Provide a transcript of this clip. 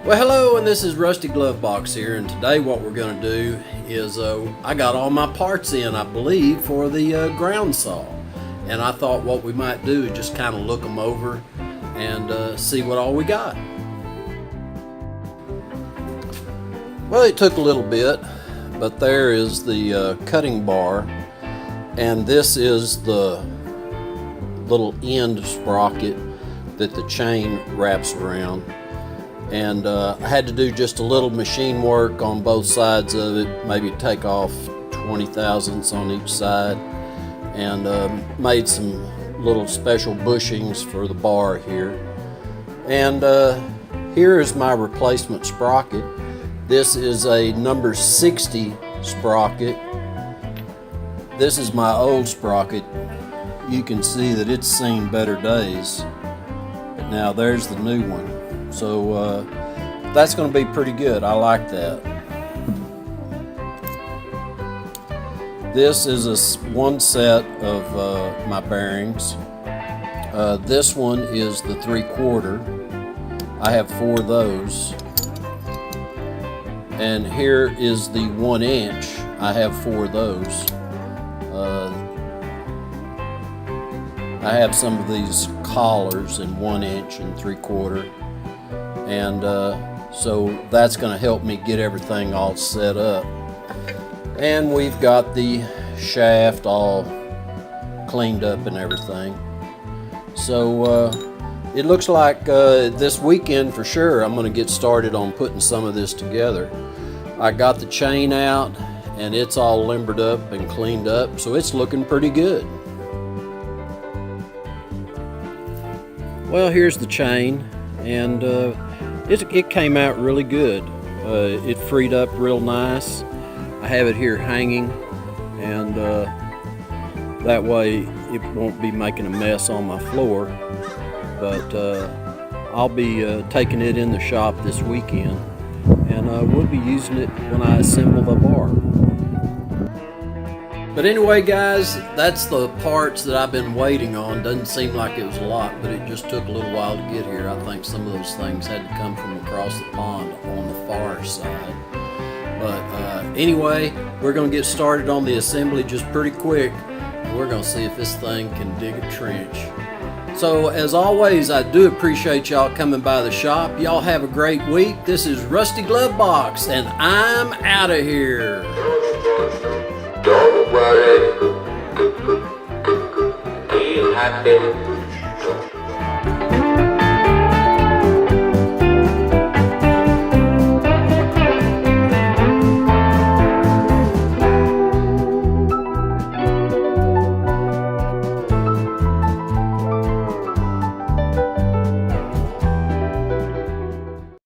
Well, hello, and this is Rusty Glovebox here, and today what we're going to do is I got all my parts in, I believe, for the Groundsaw, and I thought what we might do is just kind of look them over and see what all we got. Well, it took a little bit, but there is the cutting bar, and this is the little end sprocket that the chain wraps around. And I had to do just a little machine work on both sides of it, maybe take off 20 thousandths on each side, and made some little special bushings for the bar here. And here is my replacement sprocket. This is a number 60 sprocket. This is my old sprocket. You can see that it's seen better days, but now there's the new one. So that's going to be pretty good. I like that. This is one set of my bearings. This one is the 3/4. I have 4 of those. And here is the 1 inch. I have 4 of those. I have some of these collars in 1 inch and 3/4. And so that's going to help me get everything all set up. And we've got the shaft all cleaned up and everything. So it looks like this weekend for sure I'm going to get started on putting some of this together. I got the chain out and it's all limbered up and cleaned up, so it's looking pretty good. Well, here's the chain, and it came out really good. It freed up real nice. I have it here hanging, and that way it won't be making a mess on my floor. But I'll be taking it in the shop this weekend, and we'll be using it when I assemble the bar. But anyway, guys, that's the parts that I've been waiting on. Doesn't seem like it was a lot, but it just took a little while to get here. I think some of those things had to come from across the pond on the far side. But anyway, we're going to get started on the assembly just pretty quick. We're going to see if this thing can dig a trench. So as always, I do appreciate y'all coming by the shop. Y'all have a great week. This is Rusty Glovebox, and I'm out of here. Don't worry, you have been